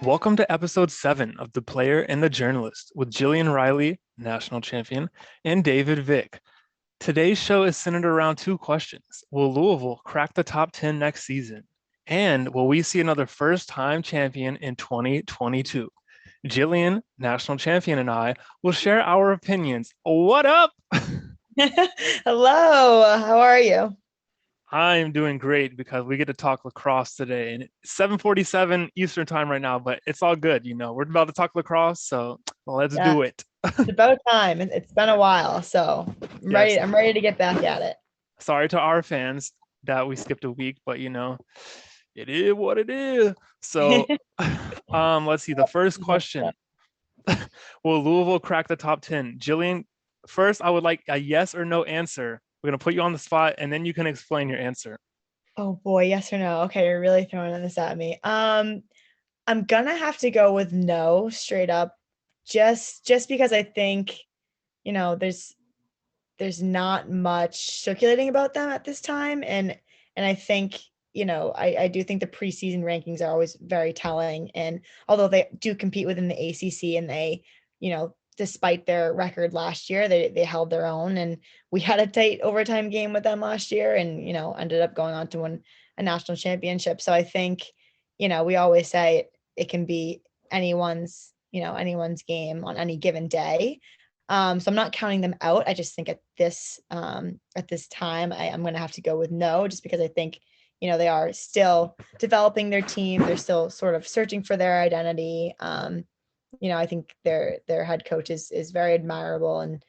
Welcome to episode 7 of The Player and the Journalist with Jillian Reilly, national champion, and David Vick. Today's show is centered around two questions. Will Louisville crack the top 10 next season? And will we see another first-time champion in 2022? Jillian, national champion, and I will share our opinions. What up? Hello, how are you? I'm doing great because we get to talk lacrosse today. And it's 7:47 Eastern time right now, but it's all good. We're about to talk lacrosse, so let's Yeah, do it. it's about time. It's been a while, so I'm ready. Yes. I'm ready to get back at it. Sorry to our fans that we skipped a week, but it is what it is. So, let's see. The first question: will Louisville crack the top 10? Jillian, first, I would like a yes or no answer. We're gonna put you on the spot, and then you can explain your answer. Oh boy, yes or no? Okay, you're really throwing this at me. I'm gonna have to go with no, straight up, just because I think, there's not much circulating about them at this time, and I think, I do think the preseason rankings are always very telling, and although they do compete within the ACC and they, despite their record last year, they held their own, and we had a tight overtime game with them last year, and ended up going on to win a national championship. So I think, we always say it can be anyone's game on any given day. So I'm not counting them out. I just think at this time, I'm going to have to go with no, just because I think, they are still developing their team. They're still sort of searching for their identity. I think their head coach is very admirable, and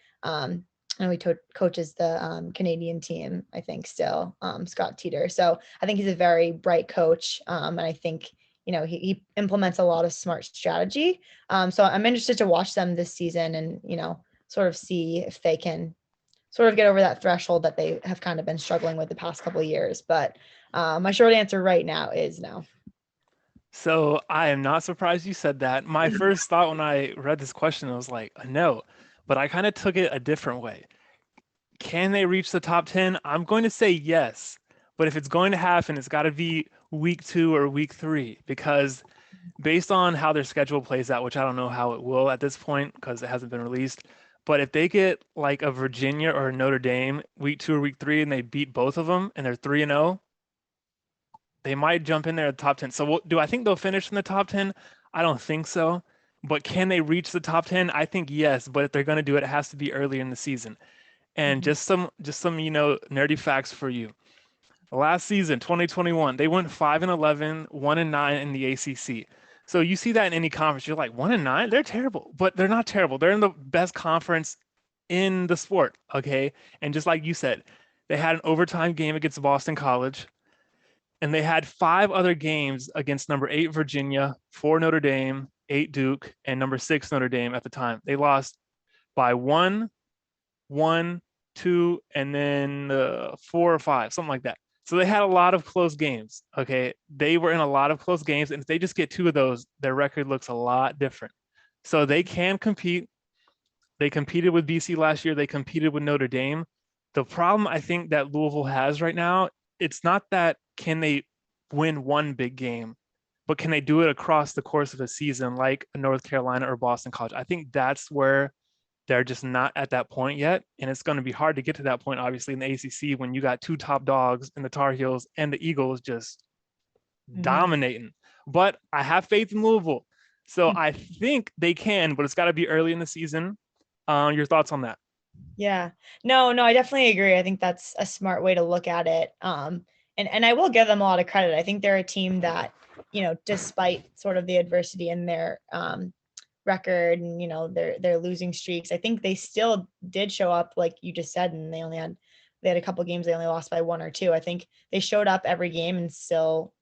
he coaches the Canadian team, I think, still, Scott Teeter. So I think he's a very bright coach, and I think he implements a lot of smart strategy. So I'm interested to watch them this season, and sort of see if they can sort of get over that threshold that they have kind of been struggling with the past couple of years. But my short answer right now is no. So I am not surprised you said that. My first thought when I read this question was like, no, but I kind of took it a different way. Can they reach the top 10? I'm going to say yes, but if it's going to happen, it's got to be week 2 or week 3 because based on how their schedule plays out, which I don't know how it will at this point because it hasn't been released, but if they get like a Virginia or a Notre Dame week 2 or week 3 and they beat both of them and they're 3-0, they might jump in there at the top 10. So do I think they'll finish in the top 10? I don't think so. But can they reach the top 10? I think yes, but if they're going to do it, it has to be early in the season. And Mhm. just some nerdy facts for you. Last season, 2021, they went 5-11, 1-9 in the ACC. So you see that in any conference, you're like 1-9, they're terrible, but they're not terrible. They're in the best conference in the sport, okay? And just like you said, they had an overtime game against Boston College, and they had 5 other games against number 8 Virginia, 4 Notre Dame, 8 Duke, and number 6 Notre Dame at the time. They lost by 1, 2, and then 4 or 5, something like that. So they had a lot of close games. Okay, they were in a lot of close games, and if they just get 2 of those, their record looks a lot different. So they can compete. They competed with BC last year. They competed with Notre Dame. The problem I think that Louisville has right now, it's not that can they win one big game, but can they do it across the course of a season like North Carolina or Boston College? I think that's where they're just not at that point yet. And it's going to be hard to get to that point, obviously, in the ACC when you got 2 top dogs in the Tar Heels and the Eagles just Mhm. dominating. But I have faith in Louisville. So I think they can, but it's got to be early in the season. Your thoughts on that? Yeah. No, I definitely agree. I think that's a smart way to look at it. And I will give them a lot of credit. I think they're a team that, despite sort of the adversity in their record and their losing streaks, I think they still did show up like you just said, and they had a couple games they only lost by 1 or 2. I think they showed up every game and still,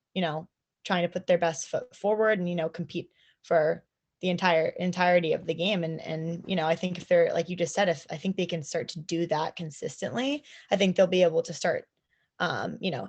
trying to put their best foot forward and compete for the entirety of the game. And I think if they're, like you just said, if I think they can start to do that consistently, I think they'll be able to start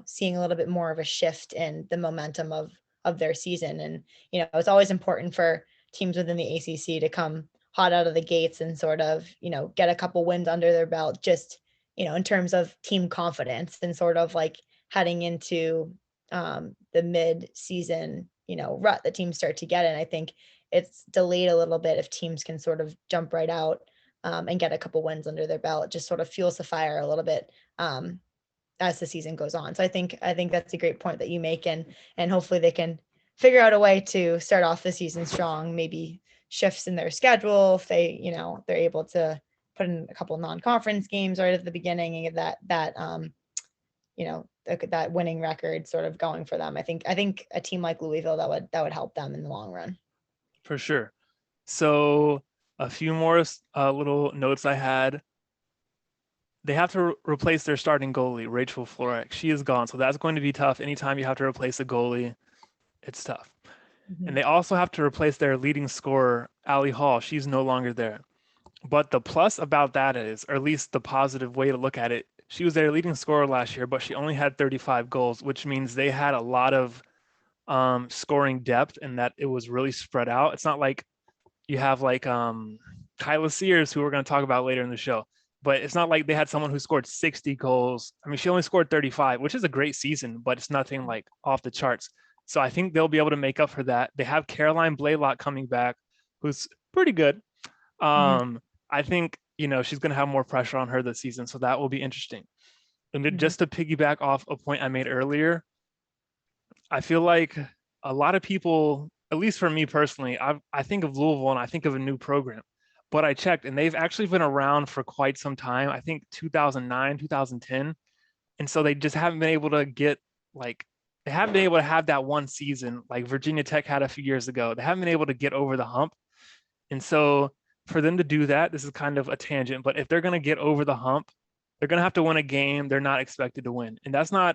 seeing a little bit more of a shift in the momentum of their season. And it's always important for teams within the ACC to come hot out of the gates and sort of get a couple wins under their belt, just in terms of team confidence, and sort of like heading into the mid season rut that teams start to get in. I think it's delayed a little bit if teams can sort of jump right out and get a couple wins under their belt. It just sort of fuels the fire a little bit as the season goes on. So I think that's a great point that you make, and hopefully they can figure out a way to start off the season strong. Maybe shifts in their schedule if they're able to put in a couple of non-conference games right at the beginning and get that winning record sort of going for them. I think a team like Louisville that would help them in the long run. For sure. So a few more little notes I had. They have to replace their starting goalie, Rachel Florek. She is gone, so that's going to be tough. Anytime you have to replace a goalie, it's tough. Mm-hmm. And they also have to replace their leading scorer, Allie Hall. She's no longer there. But the plus about that is, or at least the positive way to look at it, she was their leading scorer last year, but she only had 35 goals, which means they had a lot of scoring depth and that it was really spread out. It's not like you have like Kyla Sears, who we're going to talk about later in the show, but it's not like they had someone who scored 60 goals. I mean, she only scored 35, which is a great season, but it's nothing like off the charts. So I think they'll be able to make up for that. They have Caroline Blaylock coming back, who's pretty good. I think, she's going to have more pressure on her this season, so that will be interesting. And just to piggyback off a point I made earlier, I feel like a lot of people, at least for me personally, I think of Louisville and I think of a new program. But I checked and they've actually been around for quite some time. I think 2009, 2010. And so they just haven't been able to they haven't been able to have that one season like Virginia Tech had a few years ago. They haven't been able to get over the hump. And so for them to do that, this is kind of a tangent, but if they're going to get over the hump, they're going to have to win a game they're not expected to win. And that's not,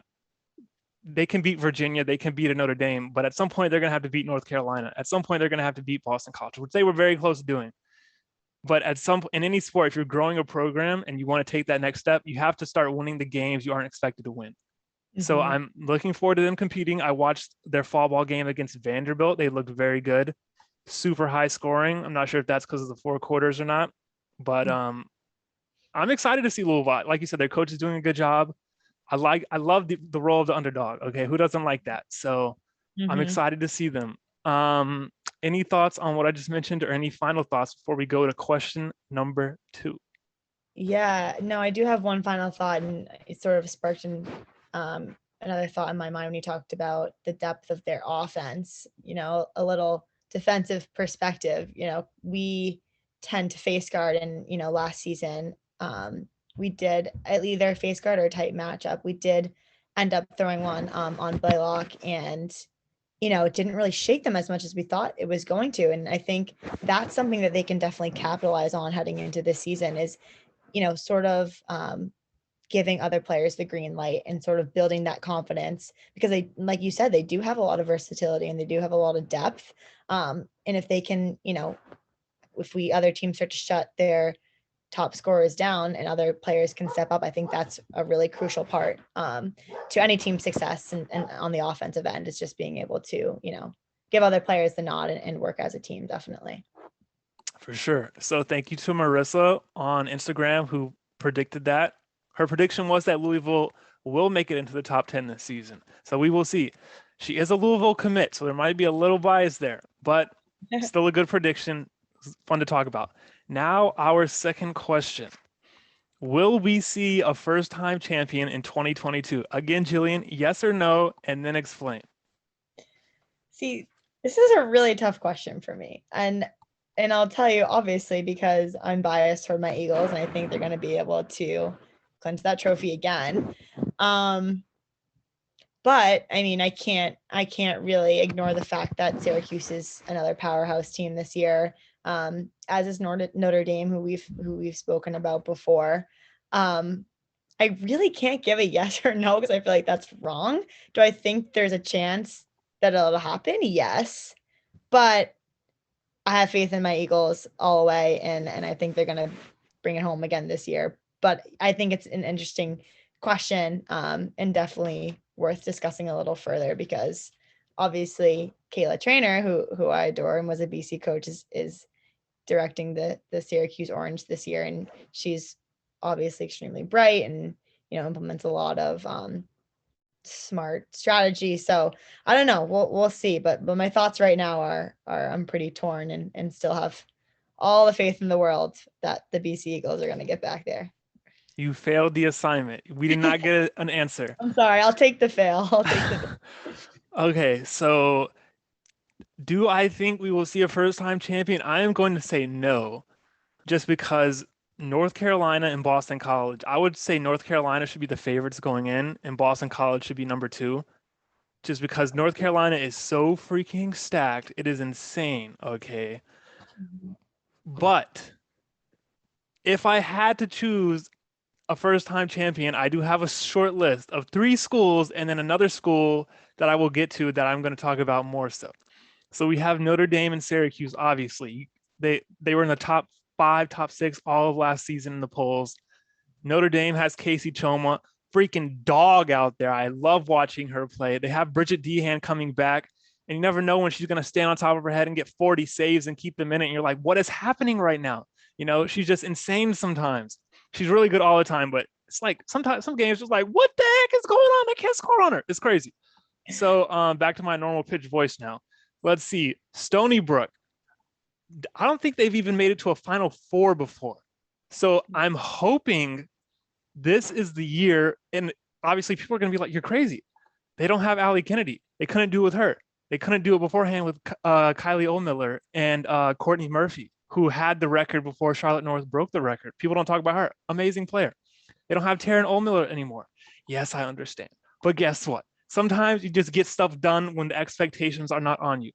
they can beat Virginia, they can beat a Notre Dame, but at some point they're going to have to beat North Carolina. At some point they're going to have to beat Boston College, which they were very close to doing. But in any sport, if you're growing a program and you want to take that next step, you have to start winning the games you aren't expected to win. So I'm looking forward to them competing. I watched their fall ball game against Vanderbilt. They looked very good, super high scoring. I'm not sure if that's because of the 4 quarters or not, but I'm excited to see Louisville. Like you said, their coach is doing a good job. I love the role of the underdog. Okay, who doesn't like that? So I'm excited to see them. Any thoughts on what I just mentioned, or any final thoughts before we go to question number 2? Yeah, no, I do have one final thought, and it sort of sparked another thought in my mind when you talked about the depth of their offense. A little defensive perspective. We tend to face guard, and last season we did either face guard or a tight matchup. We did end up throwing one on Blaylock, and it didn't really shake them as much as we thought it was going to. And I think that's something that they can definitely capitalize on heading into this season is, sort of giving other players the green light and sort of building that confidence, because they, like you said, they do have a lot of versatility and they do have a lot of depth. And if they can, if other teams start to shut their top scorers down and other players can step up, I think that's a really crucial part to any team success. And on the offensive end, is just being able to, give other players the nod and work as a team. Definitely. For sure. So thank you to Marissa on Instagram who predicted that. Her prediction was that Louisville will make it into the top 10 this season. So we will see. She is a Louisville commit, so there might be a little bias there, but still a good prediction. Fun to talk about. Now, our second question. Will we see a first-time champion in 2022? Again, Jillian, yes or no, and then explain. See, this is a really tough question for me. And I'll tell you, obviously, because I'm biased toward my Eagles, and I think they're going to be able to clinch that trophy again. But I mean, I can't really ignore the fact that Syracuse is another powerhouse team this year, as is Notre Dame, who we've spoken about before. I really can't give a yes or no because I feel like that's wrong. Do I think there's a chance that it'll happen? Yes, but I have faith in my Eagles all the way, and I think they're gonna bring it home again this year. But I think it's an interesting question, and definitely worth discussing a little further, because obviously Kayla Trainer, who I adore and was a BC coach, is directing the Syracuse Orange this year, and she's obviously extremely bright and implements a lot of smart strategy. So I don't know. We'll see. But my thoughts right now are I'm pretty torn and still have all the faith in the world that the BC Eagles are going to get back there. You failed the assignment. We did not get an answer. I'm sorry. I'll take the fail. I'll take the Okay, so do I think we will see a first-time champion? I am going to say no, just because North Carolina and Boston College, I would say North Carolina should be the favorites going in, and Boston College should be number two, just because North Carolina is so freaking stacked. It is insane, okay? But if I had to choose a first-time champion, I do have a short list of 3 schools and then another school that I will get to that I'm going to talk about more so. So we have Notre Dame and Syracuse, obviously. They were in the top 5, top 6 all of last season in the polls. Notre Dame has Casey Choma, freaking dog out there. I love watching her play. They have Bridget Dehan coming back, and you never know when she's going to stand on top of her head and get 40 saves and keep them in it. And you're like, what is happening right now? You know, she's just insane sometimes. She's really good all the time, but it's like sometimes some games just like, what the heck is going on? I can't score on her. It's crazy. So back to my normal pitch voice now. Let's see. Stony Brook. I don't think they've even made it to a Final Four before. So I'm hoping this is the year. And obviously people are going to be like, you're crazy. They don't have Allie Kennedy. They couldn't do it with her. They couldn't do it beforehand with Kylie Ohlmiller and Courtney Murphy, who had the record before Charlotte North broke the record. People don't talk about her. Amazing player. They don't have Taryn Ohlmiller anymore. Yes, I understand. But guess what? Sometimes you just get stuff done when the expectations are not on you.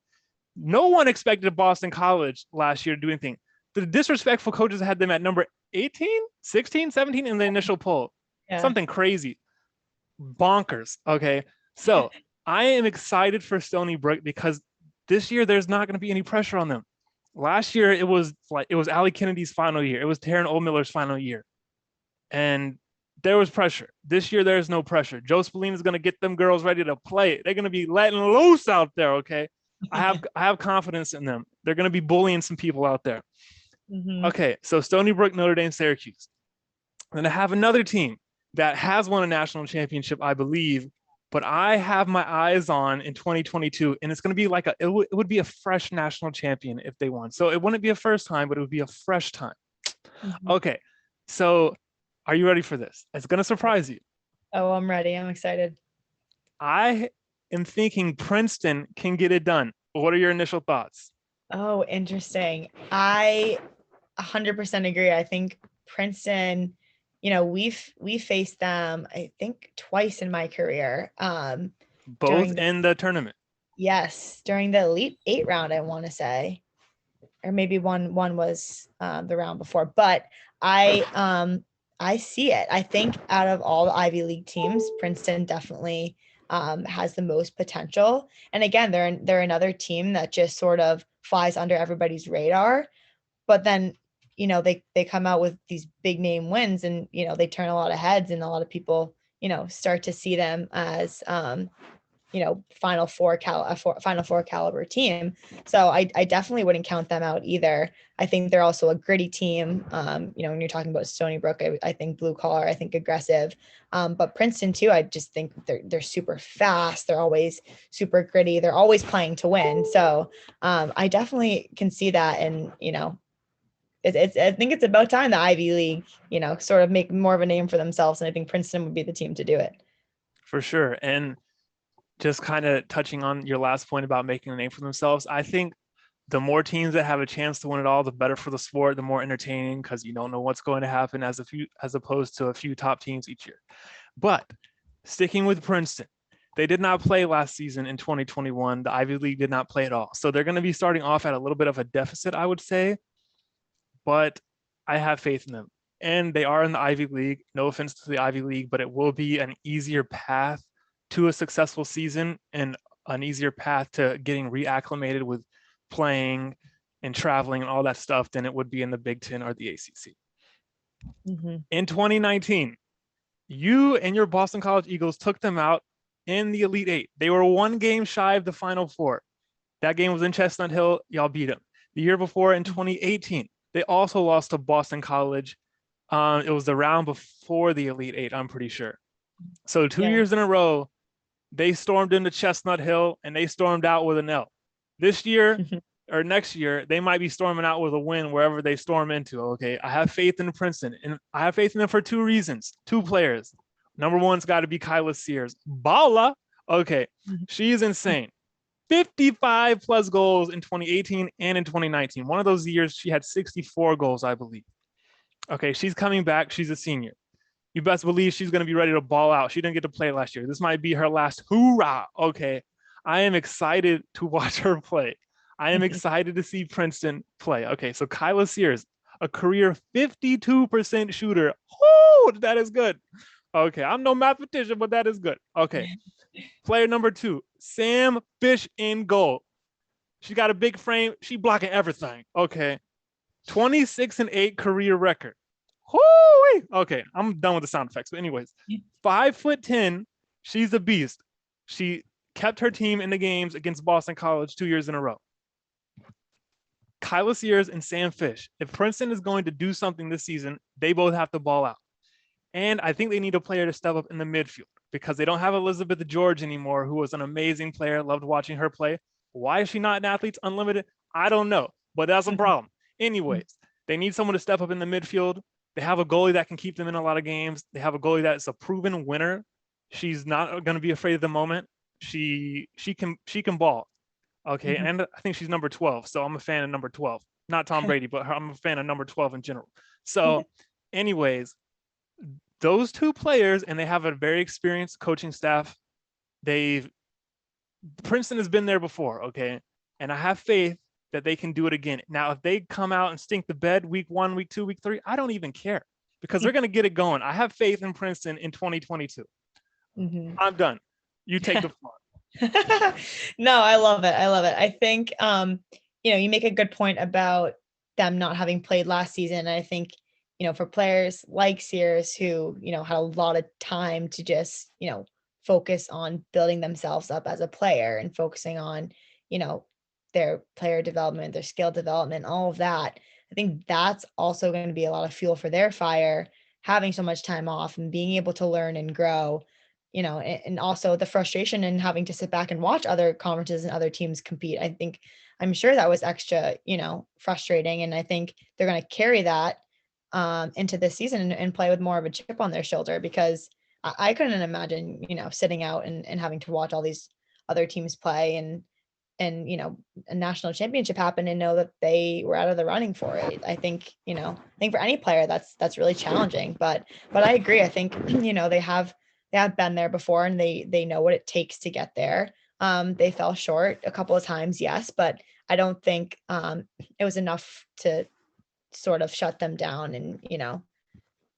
No one expected Boston College last year to do anything. The disrespectful coaches had them at number 18, 16, 17 in the initial poll. Yeah. Something crazy. Bonkers. Okay. So I am excited for Stony Brook because this year there's not going to be any pressure on them. Last year it was Allie Kennedy's final year. It was Taryn Ohlmiller's final year. And there was pressure. This year there's no pressure. Joe Spallina is going to get them girls ready to play. They're going to be letting loose out there, okay? I have confidence in them. They're going to be bullying some people out there. Mm-hmm. Okay, so Stony Brook, Notre Dame, Syracuse. Then I have another team that has won a national championship, I believe, but I have my eyes on in 2022, and it's going to be like it would be a fresh national champion if they won. So it wouldn't be a first time, but it would be a fresh time. Mm-hmm. Okay, so are you ready for this? It's going to surprise you. Oh, I'm ready. I'm excited. I am thinking Princeton can get it done. What are your initial thoughts? Oh, interesting. I 100% agree. I think Princeton, you know, we faced them, I think, twice in my career. Both in the tournament. Yes, during the Elite 8 round, I want to say, or maybe one was the round before. But I see it. I think out of all the Ivy League teams, Princeton definitely has the most potential. And again, they're another team that just sort of flies under everybody's radar. But then, you know, they come out with these big name wins, and you know, they turn a lot of heads, and a lot of people, you know, start to see them as you know, Final Four caliber team. So I definitely wouldn't count them out either. I think they're also a gritty team. You know, when you're talking about Stony Brook, I think blue collar, I think aggressive. But Princeton too, I just think they're super fast. They're always super gritty. They're always playing to win. So I definitely can see that. And, you know, it's I think it's about time the Ivy League, you know, sort of make more of a name for themselves. And I think Princeton would be the team to do it. For sure. And just kind of touching on your last point about making a name for themselves, I think the more teams that have a chance to win it all, the better for the sport, the more entertaining, because you don't know what's going to happen as opposed to a few top teams each year. But sticking with Princeton, they did not play last season in 2021. The Ivy League did not play at all. So they're going to be starting off at a little bit of a deficit, I would say. But I have faith in them. And they are in the Ivy League. No offense to the Ivy League, but it will be an easier path to a successful season and an easier path to getting reacclimated with playing and traveling and all that stuff than it would be in the Big Ten or the ACC. Mm-hmm. In 2019, you and your Boston College Eagles took them out in the Elite 8. They were one game shy of the Final Four. That game was in Chestnut Hill. Y'all beat them. The year before, in 2018, they also lost to Boston College. It was the round before the Elite 8, I'm pretty sure. So 2 years in a row, They stormed into Chestnut Hill and they stormed out with an L. This year or next year, they might be storming out with a win wherever they storm into. Okay. I have faith in Princeton, and I have faith in them for two reasons. Two players. Number one's got to be Kyla Sears. Bala. Okay. She's insane. 55 plus goals in 2018 and in 2019. One of those years, she had 64 goals, I believe. Okay. She's coming back. She's a senior. You best believe she's going to be ready to ball out. She didn't get to play last year. This might be her last hoorah. Okay. I am excited to watch her play. I am excited to see Princeton play. Okay. So Kyla Sears, a career 52% shooter. Oh, that is good. Okay. I'm no mathematician, but that is good. Okay. Player number 2, Sam Fish in goal. She got a big frame. She blocking everything. Okay. 26-8 career record. Whoo! Okay, I'm done with the sound effects. But anyways, 5'10", she's a beast. She kept her team in the games against Boston College 2 years in a row. Kyla Sears and Sam Fish. If Princeton is going to do something this season, they both have to ball out. And I think they need a player to step up in the midfield because they don't have Elizabeth George anymore, who was an amazing player. Loved watching her play. Why is she not an Athletes Unlimited? I don't know, but that's a problem. Anyways, they need someone to step up in the midfield. They have a goalie that can keep them in a lot of games. They have a goalie that's a proven winner. She's not going to be afraid of the moment. She can ball. Okay, and I think she's number 12, so I'm a fan of number 12. Not Tom Brady, but I'm a fan of number 12 in general. So, anyways, those two players, and they have a very experienced coaching staff. Princeton has been there before, okay, and I have faith that they can do it again. Now, if they come out and stink the bed week 1, week 2, week 3, I don't even care because they're going to get it going. I have faith in Princeton in 2022. I'm done. You take the floor. No, I love it. I love it. I think, you make a good point about them not having played last season. And I think, for players like Sears who, had a lot of time to just, focus on building themselves up as a player and focusing on, their player development, their skill development, all of that. I think that's also going to be a lot of fuel for their fire, having so much time off and being able to learn and grow, and also the frustration in having to sit back and watch other conferences and other teams compete. I'm sure that was extra, frustrating. And I think they're going to carry that into this season and play with more of a chip on their shoulder because I couldn't imagine, sitting out and having to watch all these other teams play and a national championship happen and know that they were out of the running for it. I think for any player that's really challenging, but I agree. I think, they have been there before and they know what it takes to get there. They fell short a couple of times, yes, but I don't think it was enough to sort of shut them down and,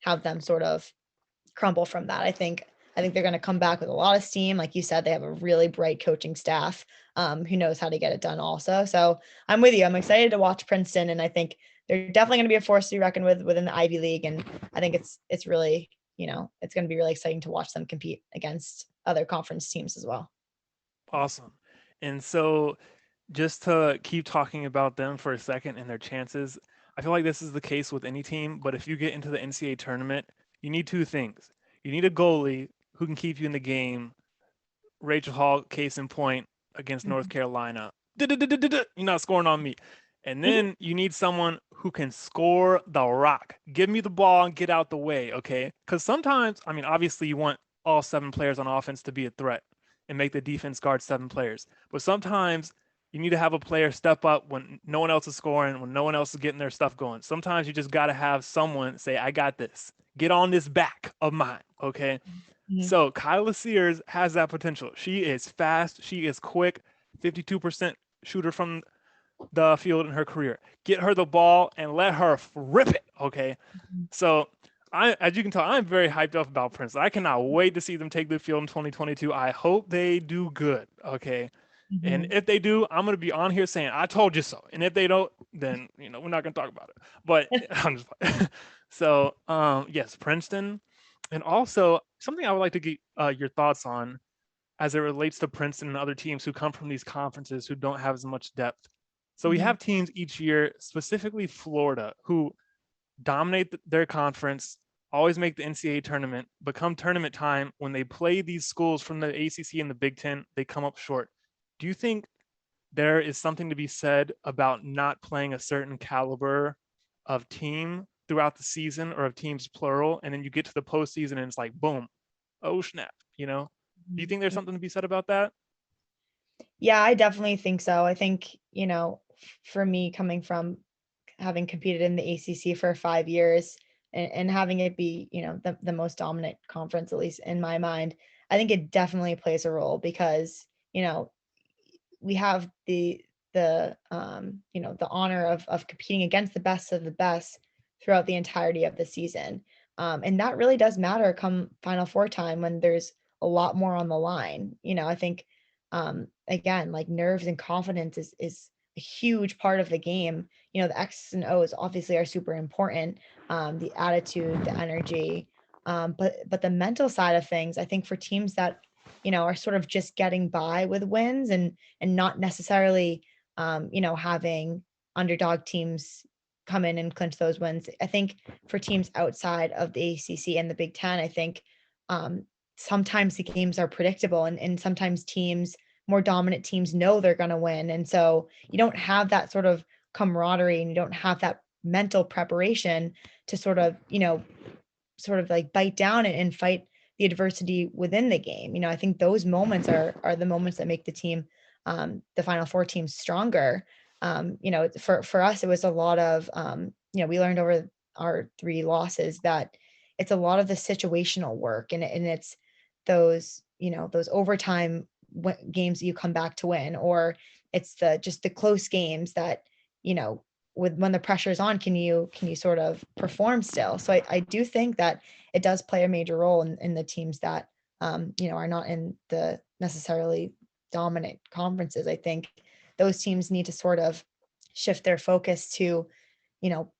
have them sort of crumble from that. I think they're going to come back with a lot of steam. Like you said, they have a really bright coaching staff who knows how to get it done also. So I'm with you. I'm excited to watch Princeton. And I think they're definitely going to be a force to be reckoned with within the Ivy League. And I think it's really, it's going to be really exciting to watch them compete against other conference teams as well. Awesome. And so just to keep talking about them for a second and their chances, I feel like this is the case with any team, but if you get into the NCAA tournament, you need two things. You need a goalie who can keep you in the game. Rachel Hall, case in point, against North Carolina. You're not scoring on me. And then you need someone who can score the rock. Give me the ball and get out the way, okay? Because sometimes, obviously you want all 7 players on offense to be a threat and make the defense guard 7 players. But sometimes you need to have a player step up when no one else is scoring, when no one else is getting their stuff going. Sometimes you just got to have someone say, I got this. Get on this back of mine, okay? So Kyla Sears has that potential. She is fast. She is quick. 52% shooter from the field in her career. Get her the ball and let her rip it, okay? So as you can tell, I'm very hyped up about Princeton. I cannot wait to see them take the field in 2022. I hope they do good, okay? And if they do, I'm going to be on here saying, I told you so. And if they don't, then, we're not going to talk about it. But I'm just so, yes, Princeton. And also, something I would like to get your thoughts on as it relates to Princeton and other teams who come from these conferences who don't have as much depth. So we have teams each year, specifically Florida, who dominate their conference, always make the NCAA tournament, but come tournament time, when they play these schools from the ACC and the Big Ten, they come up short. Do you think there is something to be said about not playing a certain caliber of team throughout the season, or of teams plural, and then you get to the postseason and it's like boom, oh snap, you know? Do you think there's something to be said about that? Yeah, I definitely think so. I think, for me, coming from having competed in the ACC for 5 years, and having it be, the most dominant conference, at least in my mind, I think it definitely plays a role because, we have the honor of competing against the best of the best throughout the entirety of the season. And that really does matter come Final Four time when there's a lot more on the line. I think, again, like nerves and confidence is a huge part of the game. The X's and O's obviously are super important. The attitude, the energy, but the mental side of things, I think for teams that are sort of just getting by with wins, and not necessarily having underdog teams come in and clinch those wins. I think for teams outside of the ACC and the Big Ten, I think sometimes the games are predictable, and sometimes more dominant teams know they're going to win. And so you don't have that sort of camaraderie, and you don't have that mental preparation to sort of like bite down and fight the adversity within the game. I think those moments are the moments that make the Final Four teams stronger. For us, it was a lot of we learned over our 3 losses that it's a lot of the situational work, and it's those overtime games that you come back to win, or it's just the close games that with when the pressure is on, can you sort of perform still. So I do think that it does play a major role in the teams that are not in the necessarily dominant conferences. I think those teams need to sort of shift their focus to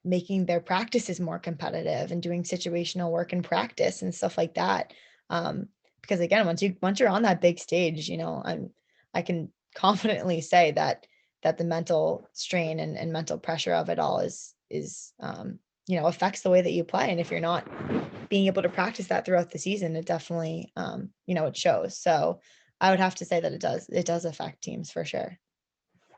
making their practices more competitive and doing situational work in practice and stuff like that. Because again, once you're on that big stage, I can confidently say that the mental strain and mental pressure of it all is affects the way that you play. And if you're not being able to practice that throughout the season, it definitely it shows. So I would have to say that it does affect teams for sure.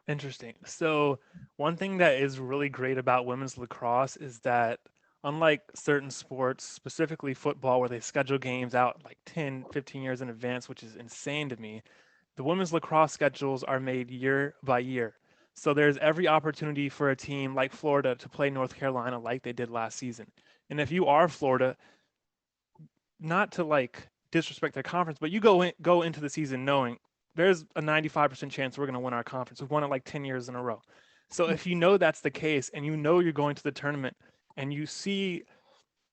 Interesting. So, one thing that is really great about women's lacrosse is that, unlike certain sports, specifically football, where they schedule games out like 10, 15 years in advance, which is insane to me, the women's lacrosse schedules are made year by year. So, there's every opportunity for a team like Florida to play North Carolina like they did last season. And if you are Florida, not to like disrespect their conference, but you go into the season knowing there's a 95% chance we're going to win our conference. We've won it like 10 years in a row. So if you know that's the case, and you know you're going to the tournament, and you see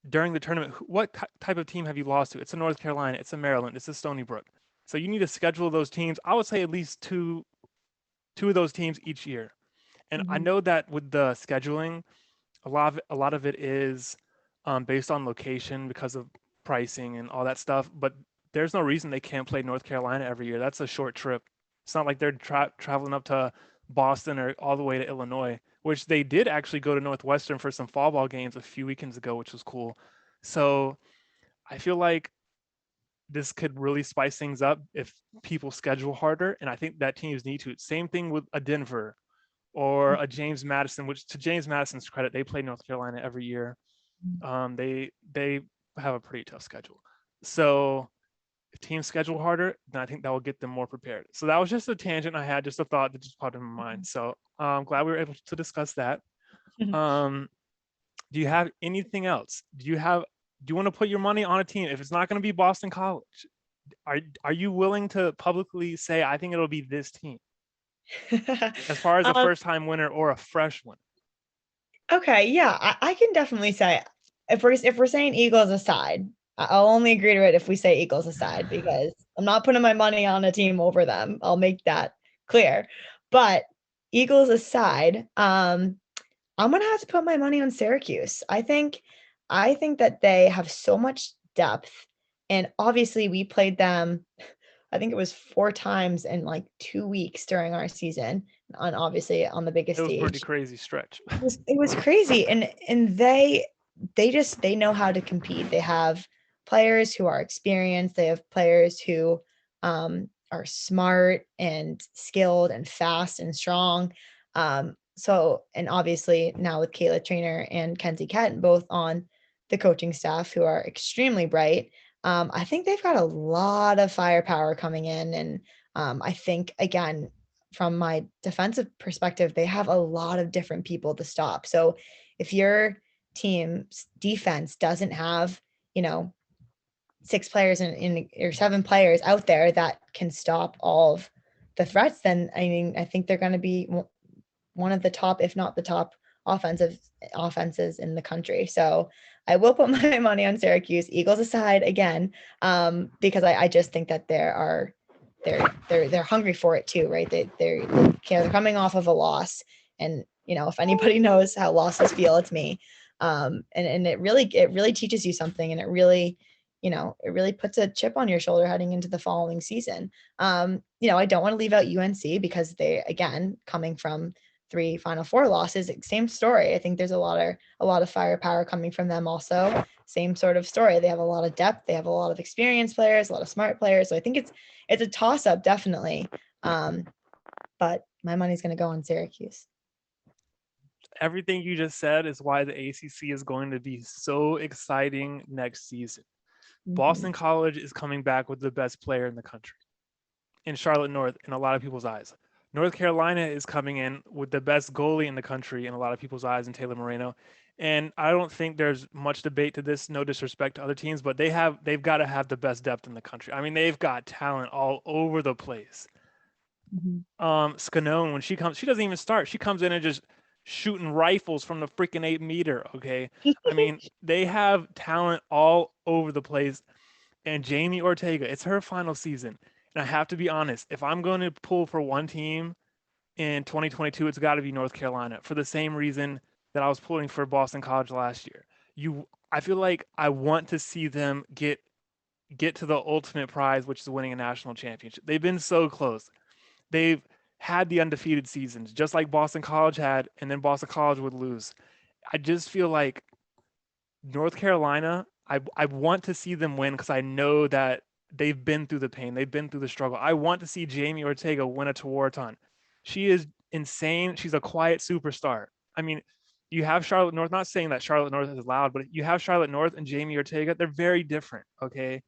during the tournament what type of team have you lost to? It's a North Carolina, it's a Maryland, it's a Stony Brook. So you need to schedule those teams. I would say at least two of those teams each year. And I Mhm. know that with the scheduling, a lot of it is based on location because of pricing and all that stuff. But there's no reason they can't play North Carolina every year. That's a short trip. It's not like they're traveling up to Boston or all the way to Illinois, which they did actually go to Northwestern for some fall ball games a few weekends ago, which was cool. So I feel like this could really spice things up if people schedule harder, and I think that teams need to. Same thing with a Denver or a James Madison, which, to James Madison's credit, they play North Carolina every year. They have a pretty tough schedule. So if teams schedule harder, then I think that will get them more prepared. So that was just a tangent I had, just a thought that just popped in my mind. So I'm glad we were able to discuss that. Um, do you have anything else? Do you want to put your money on a team if it's not going to be Boston College? Are you willing to publicly say I think it'll be this team as far as a um, first time winner or a fresh one? okay, yeah, I can definitely say, if we're saying Eagles aside, I'll only agree to it if we say Eagles aside, because I'm not putting my money on a team over them. I'll make that clear. But Eagles aside, I'm gonna have to put my money on Syracuse. I think that they have so much depth, and obviously we played them. I think it was 4 times in like 2 weeks during our season, on obviously on the It biggest was a pretty stage. crazy stretch. It was crazy, and they they know how to compete. They have players who are experienced. They have players who are smart and skilled and fast and strong. So, and obviously now with Kayla Trainer and Kenzie Kett both on the coaching staff who are extremely bright, I think they've got a lot of firepower coming in. And I think, again, from my defensive perspective, they have a lot of different people to stop. So if your team's defense doesn't have, you know, 6 players in or 7 players out there that can stop all of the threats, then I mean, I think they're going to be one of the top, if not the top offenses in the country. So I will put my money on Syracuse, Eagles aside again, because I just think that they're hungry for it too, right? They're coming off of a loss, and you know, if anybody knows how losses feel, it's me. And it really teaches you something, and it really, you know, it really puts a chip on your shoulder heading into the following season. You know, I don't want to leave out UNC because they, again, coming from 3 Final Four losses, same story. I think there's a lot of firepower coming from them also. Same sort of story. They have a lot of depth. They have a lot of experienced players, a lot of smart players. So I think it's a toss up, definitely. But my money's going to go on Syracuse. Everything you just said is why the ACC is going to be so exciting next season. Boston College is coming back with the best player in the country, in Charlotte North, in a lot of people's eyes. North Carolina is coming in with the best goalie in the country in a lot of people's eyes, in Taylor Moreno. And I don't think there's much debate to this. No disrespect to other teams, but they've got to have the best depth in the country. I mean, they've got talent all over the place. Scanone, when she comes, she doesn't even start. She comes in and just shooting rifles from the freaking 8 meter. Okay, I mean, they have talent all over the place. And Jamie Ortega, it's her final season. And I have to be honest, if I'm going to pull for one team in 2022, it's got to be North Carolina, for the same reason that I was pulling for Boston College last year. I feel like I want to see them get to the ultimate prize, which is winning a national championship. They've been so close. They've had the undefeated seasons, just like Boston College had, and then Boston College would lose. I just feel like North Carolina, I want to see them win because I know that they've been through the pain. They've been through the struggle. I want to see Jamie Ortega win a Tewaaraton. She is insane. She's a quiet superstar. I mean, you have Charlotte North, not saying that Charlotte North is loud, but you have Charlotte North and Jamie Ortega. They're very different, okay?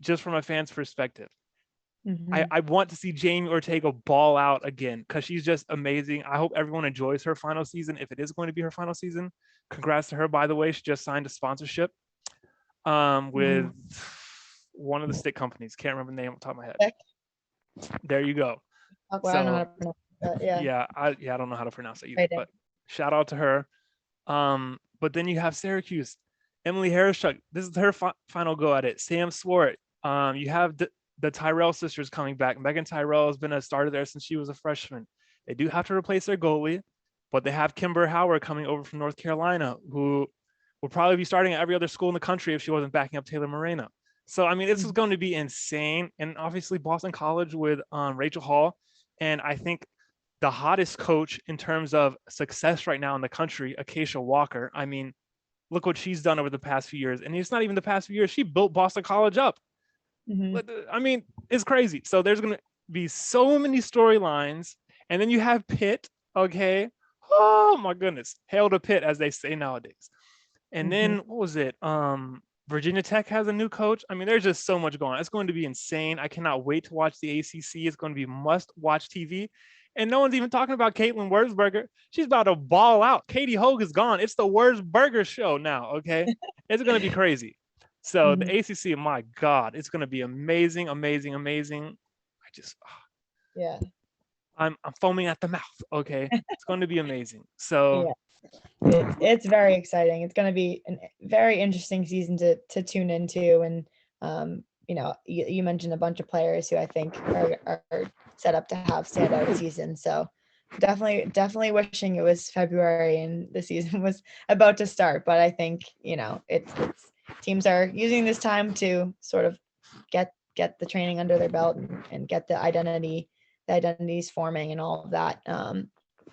Just from a fan's perspective. I want to see Jamie Ortega ball out again because she's just amazing. I hope everyone enjoys her final season, if it is going to be her final season. Congrats to her, by the way. She just signed a sponsorship with one of the stick companies. Can't remember the name on top of my head. Vick. There you go. Oh, well, I don't know how to pronounce that. Yeah. I don't know how to pronounce it either, but shout out to her. But then you have Syracuse, Emily Harrischuk. This is her final go at it. Sam Swart. You have the Tyrell sisters coming back. Megan Tyrell has been a starter there since she was a freshman. They do have to replace their goalie, but they have Kimber Howard coming over from North Carolina, who will probably be starting at every other school in the country if she wasn't backing up Taylor Moreno. So, I mean, this is going to be insane. And obviously Boston College with Rachel Hall. And I think the hottest coach in terms of success right now in the country, Acacia Walker. I mean, look what she's done over the past few years. And it's not even the past few years. She built Boston College up. I mean, it's crazy. So there's going to be so many storylines. And then you have Pitt, okay? Oh, my goodness. Hail to Pitt, as they say nowadays. And then, what was it? Virginia Tech has a new coach. I mean, there's just so much going on. It's going to be insane. I cannot wait to watch the ACC. It's going to be must-watch TV. And no one's even talking about Caitlin Wurzberger. She's about to ball out. Katie Hogue is gone. It's the Wurzberger show now, okay? It's going to be crazy. So the ACC, my God, it's going to be amazing, amazing, amazing. Yeah. I'm foaming at the mouth, okay? It's going to be amazing. So it's very exciting. It's going to be a very interesting season to tune into. And, you know, you mentioned a bunch of players who I think are set up to have standout seasons. So definitely wishing it was February and the season was about to start. But I think, you know, it's teams are using this time to sort of get the training under their belt and get the identities forming and all of that.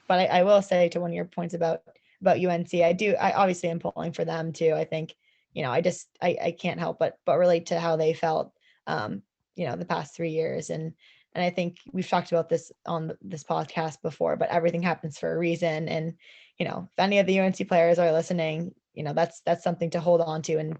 But I will say, to one of your points about about UNC. I obviously am pulling for them too. I think, I can't help but relate to how they felt, the past 3 years. And I think we've talked about this on this podcast before, but everything happens for a reason. And, if any of the UNC players are listening, that's something to hold on to. And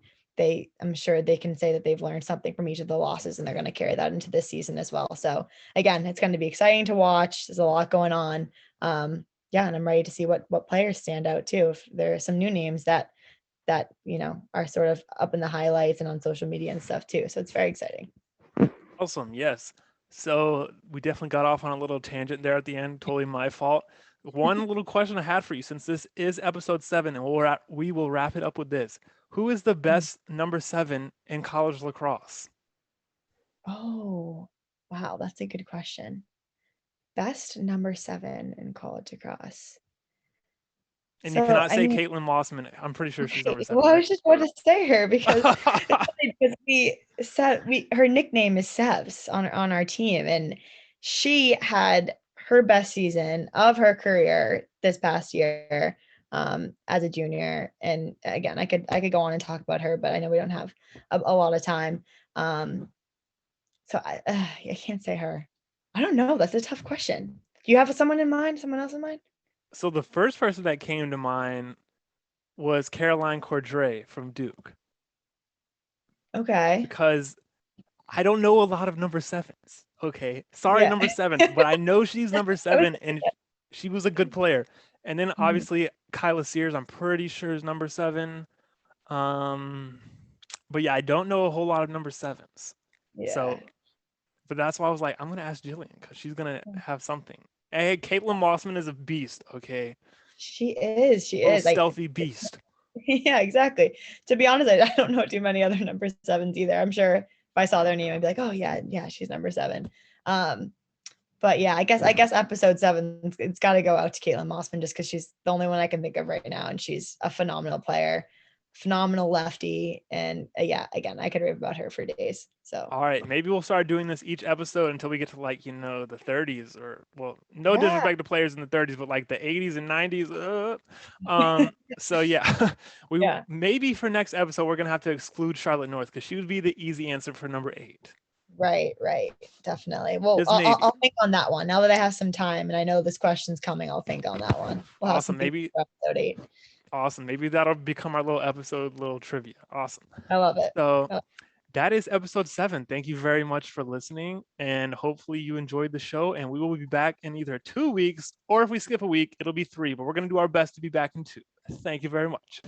I'm sure they can say that they've learned something from each of the losses, and they're going to carry that into this season as well. So again, it's going to be exciting to watch. There's a lot going on. Yeah, and I'm ready to see what players stand out too. If there are some new names that are sort of up in the highlights and on social media and stuff too. So it's very exciting. Awesome. Yes. So we definitely got off on a little tangent there at the end. Totally my fault. One little question I had for you, since this is episode 7, and we will wrap it up with this. Who is the best number 7 in college lacrosse? Oh, wow, that's a good question. Best number 7 in college lacrosse. And you cannot say Caitlin Mossman. I'm pretty sure she's number 7. Well, I Right? was just going to say her because her nickname is Sevs on our team, and she had her best season of her career this past year, as a junior. And again, I could go on and talk about her, but I know we don't have a lot of time. So I can't say her. I don't know. That's a tough question. Do you have someone in mind? Someone else in mind? So the first person that came to mind was Caroline Cordray from Duke. Okay. Because I don't know a lot of number 7s. Okay. Sorry, Yeah. number 7, but I know she's number 7 and she was a good player. And then obviously Kyla Sears, I'm pretty sure is number 7. But yeah, I don't know a whole lot of number 7s. Yeah. So, but that's why I was like, I'm gonna ask Jillian because she's gonna have something. Hey, Caitlin Mossman is a beast. Okay, She is. She little is. stealthy beast. Yeah, exactly. To be honest, I don't know too many other number 7s either. I'm sure if I saw their name, I'd be like, oh yeah, she's number 7. But yeah, I guess episode 7, it's got to go out to Caitlin Mossman just because she's the only one I can think of right now, and she's a phenomenal player, phenomenal lefty, and yeah, again, I could rave about her for days. So All right, maybe we'll start doing this each episode until we get to like the 30s, or well, no yeah, disrespect to players in the 30s, but like the 80s and 90s. So yeah, yeah, maybe for next episode we're gonna have to exclude Charlotte North because she would be the easy answer for number 8. right, definitely. Well, Just maybe. I'll think on that one now that I have some time and I know this question's coming. I'll think on that one. We'll have Awesome. Maybe for episode 8. Awesome. Maybe that'll become our little episode, little trivia. Awesome. I love it. So that is episode 7. Thank you very much for listening, and hopefully you enjoyed the show. And we will be back in either 2 weeks, or if we skip a week, it'll be 3. But we're going to do our best to be back in 2. Thank you very much.